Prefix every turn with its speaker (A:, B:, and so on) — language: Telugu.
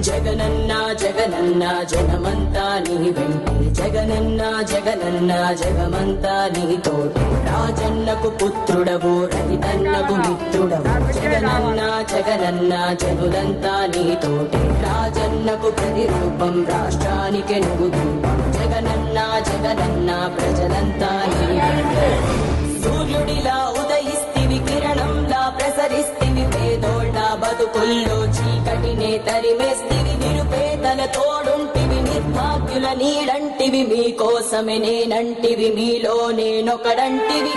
A: జగనన్న జగనన్న జగమంతా నీ వెంటే జగనన్న జగనన్న జగమంతా నీ తోటే రాజన్నకు పుత్రుడవు రైతన్నకు మిత్రుడవు జగనన్న జగనన్న జనులంతా నీ తోటే రాజన్నకు ప్రతిరూపం రాష్ట్రానికి నువ్వు రూపం జగనన్న జగనన్న ప్రజలంతా నీ వెంటే సూర్యుడిలా ఉదయిస్తివి కిరణంలా ప్రసరిస్తివి పేదోళ్ళ బతుకుల్లో చీకటినే తరిమేస్తివి నిరుపేదల తోడుంటివి నిర్భాగ్యుల నీడంటివి మీకోసమే నేనంటివి మీలో నేనొకడంటివి